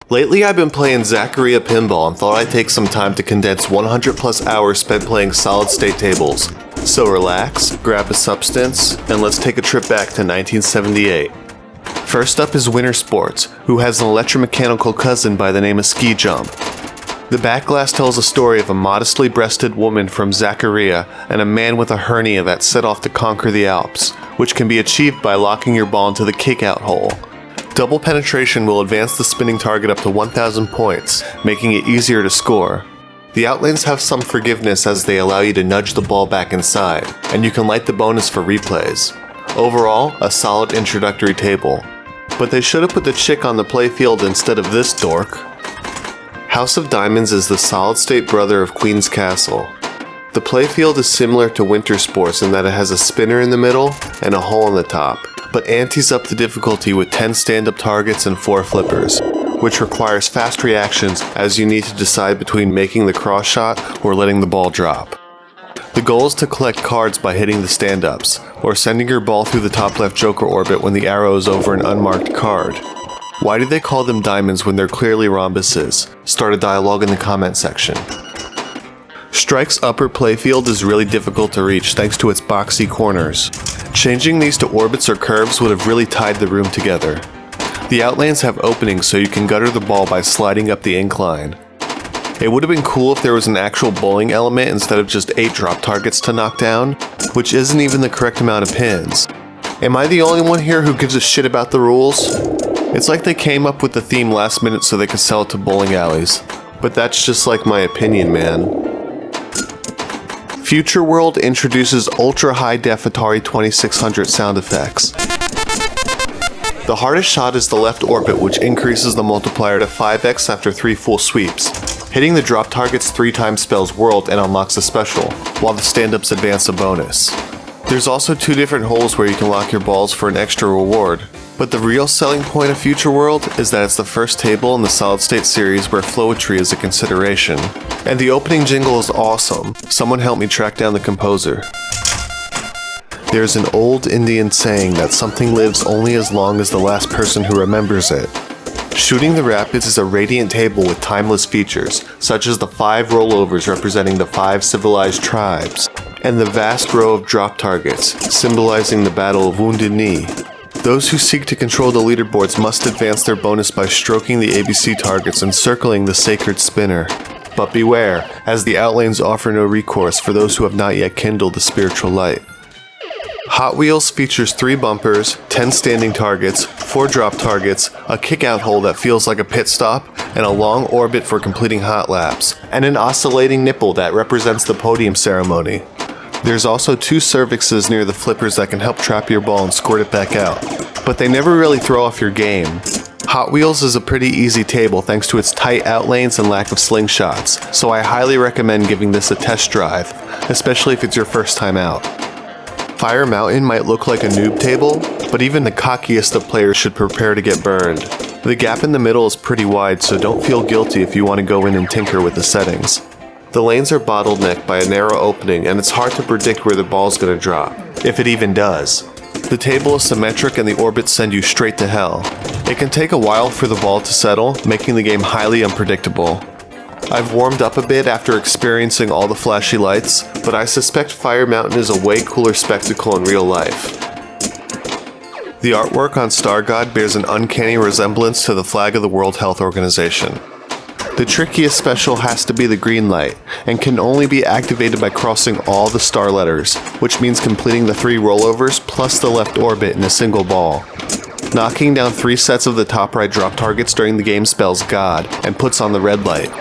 Lately I've been playing Zaccaria Pinball and thought I'd take some time to condense 100 plus hours spent playing solid state tables. So relax, grab a substance, and let's take a trip back to 1978. First up is Winter Sports, who has an electromechanical cousin by the name of Ski Jump. The back glass tells a story of a modestly breasted woman from Zaccaria and a man with a hernia that set off to conquer the Alps, which can be achieved by locking your ball into the kick-out hole. Double penetration will advance the spinning target up to 1,000 points, making it easier to score. The outlanes have some forgiveness as they allow you to nudge the ball back inside, and you can light the bonus for replays. Overall, a solid introductory table. But they should have put the chick on the playfield instead of this dork. House of Diamonds is the solid-state brother of Queen's Castle. The playfield is similar to Winter Sports in that it has a spinner in the middle and a hole in the top, but antes up the difficulty with 10 stand-up targets and 4 flippers, which requires fast reactions as you need to decide between making the cross shot or letting the ball drop. The goal is to collect cards by hitting the stand-ups, or sending your ball through the top left joker orbit when the arrow is over an unmarked card. Why do they call them diamonds when they're clearly rhombuses? Start a dialogue in the comment section. Strike's upper playfield is really difficult to reach thanks to its boxy corners. Changing these to orbits or curves would have really tied the room together. The outlanes have openings so you can gutter the ball by sliding up the incline. It would have been cool if there was an actual bowling element instead of just 8 drop targets to knock down, which isn't even the correct amount of pins. Am I the only one here who gives a shit about the rules? It's like they came up with the theme last minute so they could sell it to bowling alleys. But that's just like my opinion, man. Future World introduces ultra-high-def Atari 2600 sound effects. The hardest shot is the left orbit, which increases the multiplier to 5x after 3 full sweeps. Hitting the drop targets 3 times spells World and unlocks a special, while the stand-ups advance a bonus. There's also 2 different holes where you can lock your balls for an extra reward. But the real selling point of Future World is that it's the first table in the Solid State series where flowetry is a consideration. And the opening jingle is awesome. Someone help me track down the composer. There's an old Indian saying that something lives only as long as the last person who remembers it. Shooting the Rapids is a radiant table with timeless features, such as the 5 rollovers representing the 5 civilized tribes, and the vast row of drop targets, symbolizing the Battle of Wounded Knee. Those who seek to control the leaderboards must advance their bonus by stroking the ABC targets and circling the sacred spinner. But beware, as the outlanes offer no recourse for those who have not yet kindled the spiritual light. Hot Wheels features 3 bumpers, 10 standing targets, 4 drop targets, a kick-out hole that feels like a pit stop, and a long orbit for completing hot laps, and an oscillating nipple that represents the podium ceremony. There's also 2 cervixes near the flippers that can help trap your ball and squirt it back out, but they never really throw off your game. Hot Wheels is a pretty easy table thanks to its tight outlanes and lack of slingshots, so I highly recommend giving this a test drive, especially if it's your first time out. Fire Mountain might look like a noob table, but even the cockiest of players should prepare to get burned. The gap in the middle is pretty wide, so don't feel guilty if you want to go in and tinker with the settings. The lanes are bottlenecked by a narrow opening, and it's hard to predict where the ball's going to drop, if it even does. The table is symmetric and the orbits send you straight to hell. It can take a while for the ball to settle, making the game highly unpredictable. I've warmed up a bit after experiencing all the flashy lights, but I suspect Fire Mountain is a way cooler spectacle in real life. The artwork on Star God bears an uncanny resemblance to the flag of the World Health Organization. The trickiest special has to be the green light, and can only be activated by crossing all the star letters, which means completing the 3 rollovers plus the left orbit in a single ball. Knocking down 3 sets of the top right drop targets during the game spells God, and puts on the red light.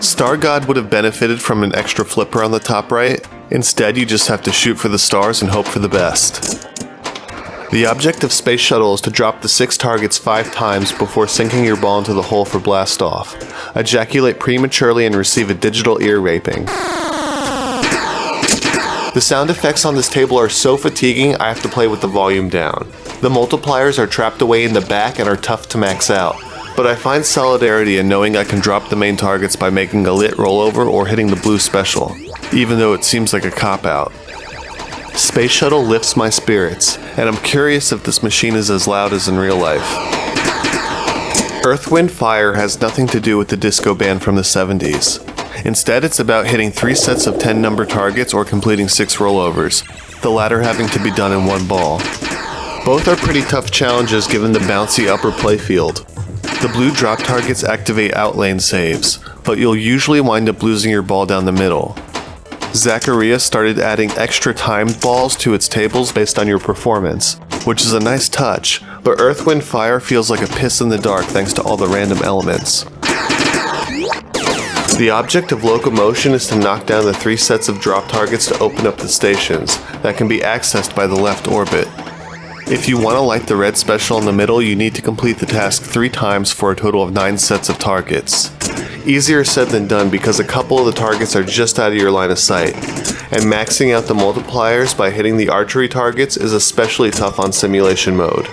Star God would have benefited from an extra flipper on the top right. Instead, you just have to shoot for the stars and hope for the best. The object of Space Shuttle is to drop the 6 targets 5 times before sinking your ball into the hole for blast off, ejaculate prematurely and receive a digital ear raping. The sound effects on this table are so fatiguing I have to play with the volume down. The multipliers are trapped away in the back and are tough to max out, but I find solidarity in knowing I can drop the main targets by making a lit rollover or hitting the blue special, even though it seems like a cop-out. Space Shuttle lifts my spirits, and I'm curious if this machine is as loud as in real life. Earth, Wind, Fire has nothing to do with the disco band from the 70s. Instead, it's about hitting 3 sets of 10 number targets or completing 6 rollovers, the latter having to be done in one ball. Both are pretty tough challenges given the bouncy upper playfield. The blue drop targets activate outlane saves, but you'll usually wind up losing your ball down the middle. Zaccaria started adding extra timed balls to its tables based on your performance, which is a nice touch, but Earth, Wind, Fire feels like a piss in the dark thanks to all the random elements. The object of Locomotion is to knock down the 3 sets of drop targets to open up the stations that can be accessed by the left orbit. If you want to light the red special in the middle, you need to complete the task 3 times for a total of 9 sets of targets. Easier said than done because a couple of the targets are just out of your line of sight, and maxing out the multipliers by hitting the archery targets is especially tough on simulation mode.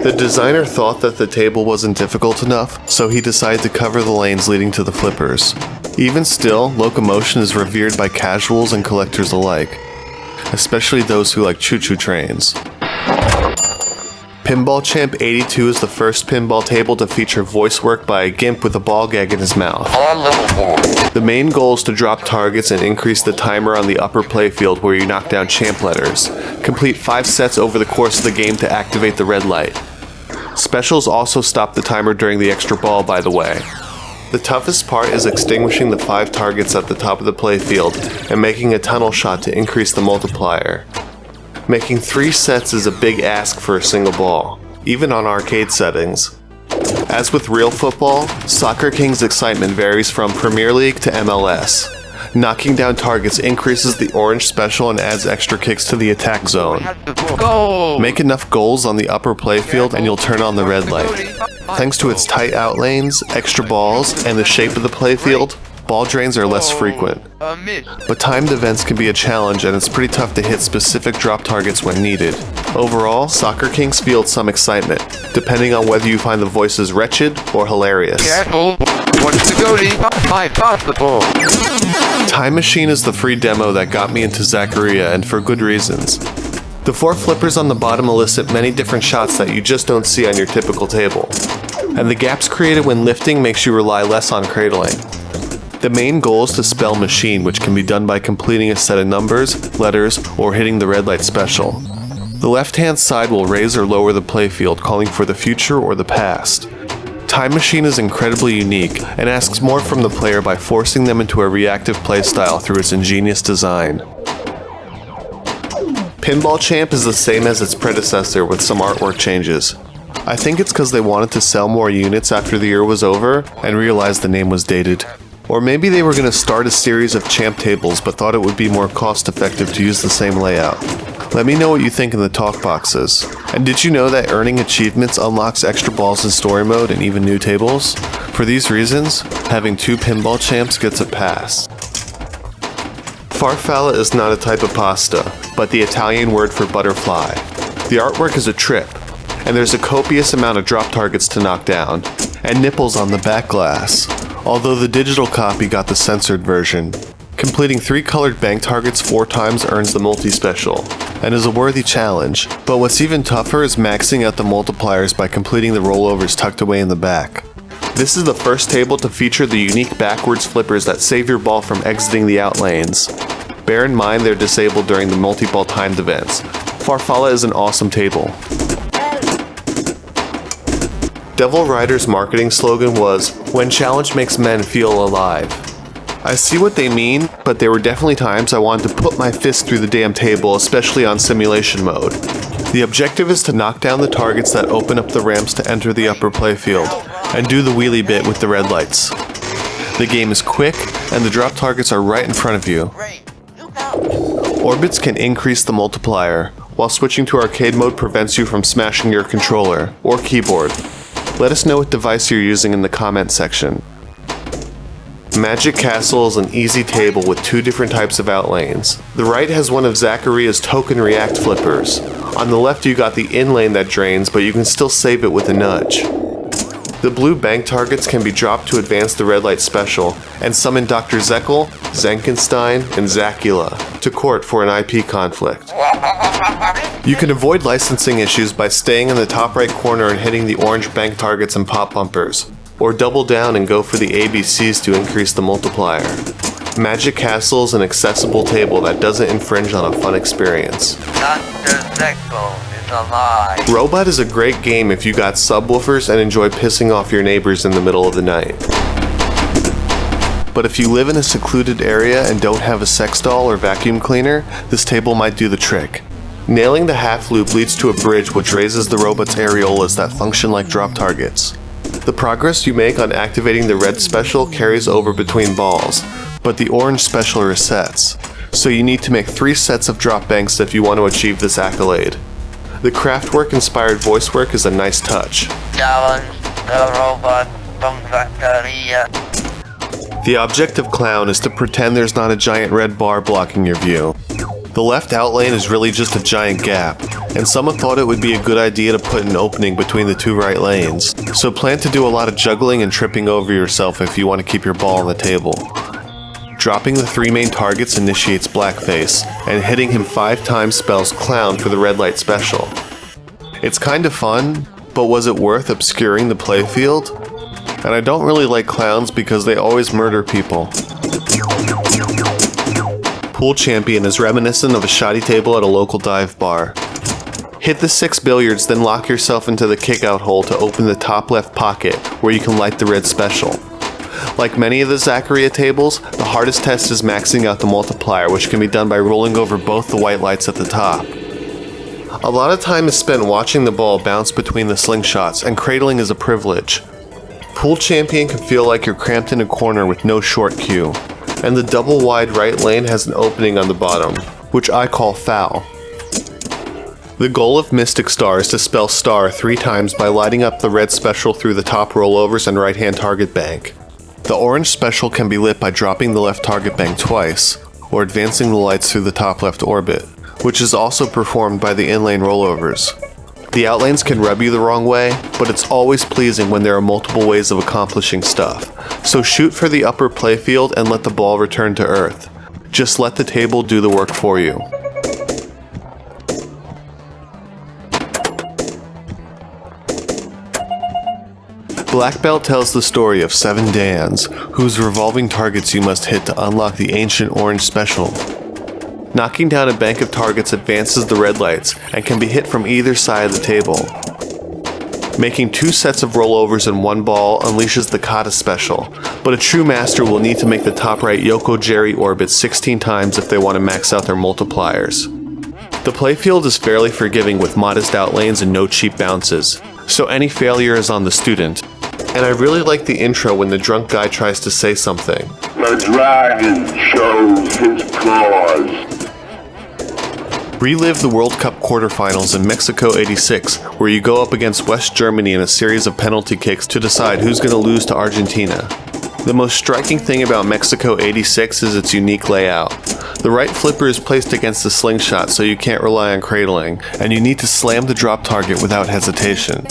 The designer thought that the table wasn't difficult enough, so he decided to cover the lanes leading to the flippers. Even still, Locomotion is revered by casuals and collectors alike, especially those who like choo-choo trains. Pinball Champ 82 is the first pinball table to feature voice work by a gimp with a ball gag in his mouth. The main goal is to drop targets and increase the timer on the upper playfield where you knock down champ letters. Complete 5 sets over the course of the game to activate the red light. Specials also stop the timer during the extra ball, by the way. The toughest part is extinguishing the 5 targets at the top of the playfield and making a tunnel shot to increase the multiplier. Making 3 sets is a big ask for a single ball, even on arcade settings. As with real football, Soccer King's excitement varies from Premier League to MLS. Knocking down targets increases the orange special and adds extra kicks to the attack zone. Make enough goals on the upper playfield and you'll turn on the red light. Thanks to its tight outlanes, extra balls, and the shape of the playfield, ball drains are less frequent. But timed events can be a challenge and it's pretty tough to hit specific drop targets when needed. Overall, Soccer Kings field some excitement, depending on whether you find the voices wretched or hilarious. Time Machine is the free demo that got me into Zaccaria, and for good reasons. The 4 flippers on the bottom elicit many different shots that you just don't see on your typical table. And the gaps created when lifting makes you rely less on cradling. The main goal is to spell machine, which can be done by completing a set of numbers, letters, or hitting the red light special. The left-hand side will raise or lower the playfield, calling for the future or the past. Time Machine is incredibly unique, and asks more from the player by forcing them into a reactive playstyle through its ingenious design. Pinball Champ is the same as its predecessor with some artwork changes. I think it's because they wanted to sell more units after the year was over, and realized the name was dated. Or maybe they were going to start a series of champ tables but thought it would be more cost effective to use the same layout. Let me know what you think in the talk boxes. And did you know that earning achievements unlocks extra balls in story mode and even new tables? For these reasons, having 2 pinball champs gets a pass. Farfalla is not a type of pasta, but the Italian word for butterfly. The artwork is a trip, and there's a copious amount of drop targets to knock down, and nipples on the back glass. Although the digital copy got the censored version. Completing 3 colored bank targets 4 times earns the multi-special, and is a worthy challenge, but what's even tougher is maxing out the multipliers by completing the rollovers tucked away in the back. This is the first table to feature the unique backwards flippers that save your ball from exiting the outlanes. Bear in mind they're disabled during the multi-ball timed events. Farfalla is an awesome table. Devil Rider's marketing slogan was, "When challenge makes men feel alive." I see what they mean, but there were definitely times I wanted to put my fist through the damn table, especially on simulation mode. The objective is to knock down the targets that open up the ramps to enter the upper playfield, and do the wheelie bit with the red lights. The game is quick, and the drop targets are right in front of you. Orbits can increase the multiplier, while switching to arcade mode prevents you from smashing your controller or keyboard. Let us know what device you're using in the comment section. Magic Castle is an easy table with 2 different types of outlanes. The right has one of Zaccaria's token react flippers. On the left you got the in lane that drains, but you can still save it with a nudge. The blue bank targets can be dropped to advance the red light special, and summon Dr. Zekel, Zankenstein, and Zacula to court for an IP conflict. You can avoid licensing issues by staying in the top right corner and hitting the orange bank targets and pop bumpers, or double down and go for the ABCs to increase the multiplier. Magic Castle is an accessible table that doesn't infringe on a fun experience. Dr. Zekel is alive. Robot is a great game if you got subwoofers and enjoy pissing off your neighbors in the middle of the night. But if you live in a secluded area and don't have a sex doll or vacuum cleaner, this table might do the trick. Nailing the half loop leads to a bridge which raises the robot's areolas that function like drop targets. The progress you make on activating the red special carries over between balls, but the orange special resets, so you need to make 3 sets of drop banks if you want to achieve this accolade. The Kraftwerk-inspired voice work is a nice touch. Challenge the robot from Zaccaria. The objective clown is to pretend there's not a giant red bar blocking your view. The left out lane is really just a giant gap, and someone thought it would be a good idea to put an opening between the 2 right lanes, so plan to do a lot of juggling and tripping over yourself if you want to keep your ball on the table. Dropping the 3 main targets initiates Blackface, and hitting him 5 times spells Clown for the red light special. It's kind of fun, but was it worth obscuring the playfield? And I don't really like clowns because they always murder people. Pool Champion is reminiscent of a shoddy table at a local dive bar. Hit the 6 billiards, then lock yourself into the kickout hole to open the top left pocket where you can light the red special. Like many of the Zaccaria tables, the hardest test is maxing out the multiplier, which can be done by rolling over both the white lights at the top. A lot of time is spent watching the ball bounce between the slingshots, and cradling is a privilege. Pool Champion can feel like you're cramped in a corner with no short cue, and the double wide right lane has an opening on the bottom, which I call foul. The goal of Mystic Star is to spell star 3 times by lighting up the red special through the top rollovers and right hand target bank. The orange special can be lit by dropping the left target bank twice, or advancing the lights through the top left orbit, which is also performed by the in-lane rollovers. The outlanes can rub you the wrong way, but it's always pleasing when there are multiple ways of accomplishing stuff. So shoot for the upper playfield and let the ball return to earth. Just let the table do the work for you. Blackbelt tells the story of 7 Dans, whose revolving targets you must hit to unlock the ancient orange special. Knocking down a bank of targets advances the red lights and can be hit from either side of the table. Making 2 sets of rollovers in 1 ball unleashes the Kata special, but a true master will need to make the top right Yoko Jerry orbit 16 times if they want to max out their multipliers. The playfield is fairly forgiving with modest outlanes and no cheap bounces, so any failure is on the student. And I really like the intro when the drunk guy tries to say something. The dragon shows his claws. Relive the World Cup quarterfinals in Mexico '86, where you go up against West Germany in a series of penalty kicks to decide who's going to lose to Argentina. The most striking thing about Mexico '86 is its unique layout. The right flipper is placed against the slingshot so you can't rely on cradling, and you need to slam the drop target without hesitation.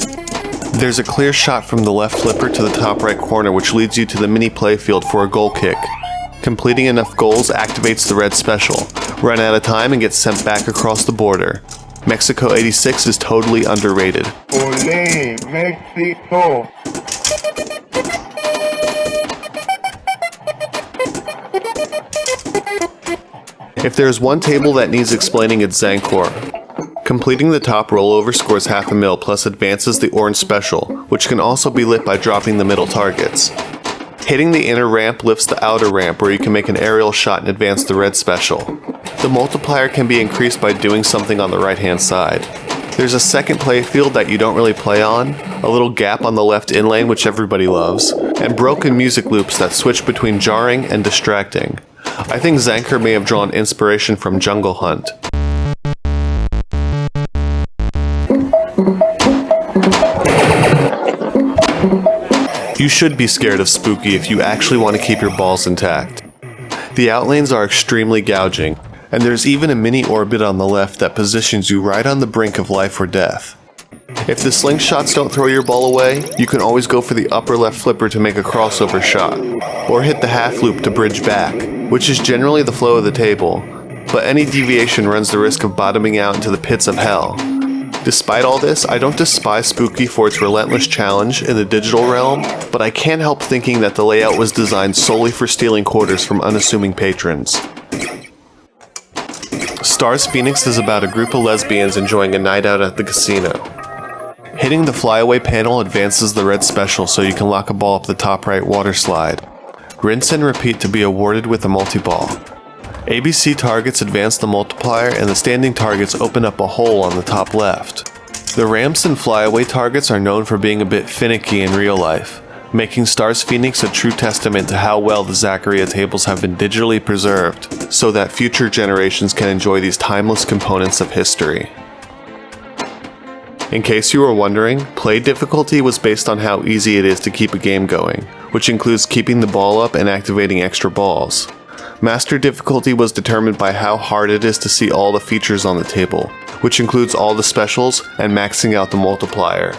There's a clear shot from the left flipper to the top right corner which leads you to the mini playfield for a goal kick. Completing enough goals activates the red special. Run out of time and get sent back across the border. Mexico '86 is totally underrated. Olé, Mexico. If there's one table that needs explaining, it's Zancor. Completing the top rollover scores half a mil plus advances the orange special, which can also be lit by dropping the middle targets. Hitting the inner ramp lifts the outer ramp where you can make an aerial shot and advance the red special. The multiplier can be increased by doing something on the right hand side. There's a second playfield that you don't really play on, a little gap on the left in lane which everybody loves, and broken music loops that switch between jarring and distracting. I think Zanker may have drawn inspiration from Jungle Hunt. You should be scared of Spooky if you actually want to keep your balls intact. The outlanes are extremely gouging, and there's even a mini orbit on the left that positions you right on the brink of life or death. If the slingshots don't throw your ball away, you can always go for the upper left flipper to make a crossover shot, or hit the half loop to bridge back, which is generally the flow of the table, but any deviation runs the risk of bottoming out into the pits of hell. Despite all this, I don't despise Spooky for its relentless challenge in the digital realm, but I can't help thinking that the layout was designed solely for stealing quarters from unassuming patrons. Stars Pheonix is about a group of lesbians enjoying a night out at the casino. Hitting the flyaway panel advances the red special so you can lock a ball up the top right water slide. Rinse and repeat to be awarded with a multi-ball. ABC targets advance the multiplier and the standing targets open up a hole on the top left. The ramps and flyaway targets are known for being a bit finicky in real life, making Stars Pheonix a true testament to how well the Zaccaria tables have been digitally preserved, so that future generations can enjoy these timeless components of history. In case you were wondering, play difficulty was based on how easy it is to keep a game going, which includes keeping the ball up and activating extra balls. Master difficulty was determined by how hard it is to see all the features on the table, which includes all the specials and maxing out the multiplier.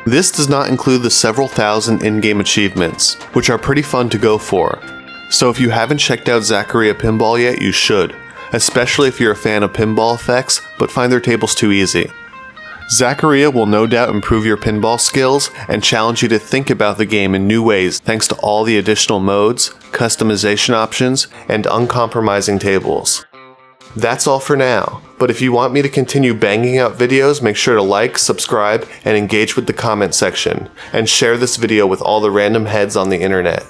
This does not include the several thousand in-game achievements, which are pretty fun to go for. So if you haven't checked out Zaccaria Pinball yet, you should, especially if you're a fan of pinball effects but find their tables too easy. Zaccaria will no doubt improve your pinball skills and challenge you to think about the game in new ways thanks to all the additional modes, customization options, and uncompromising tables. That's all for now, but if you want me to continue banging out videos, make sure to like, subscribe, and engage with the comment section, and share this video with all the random heads on the internet.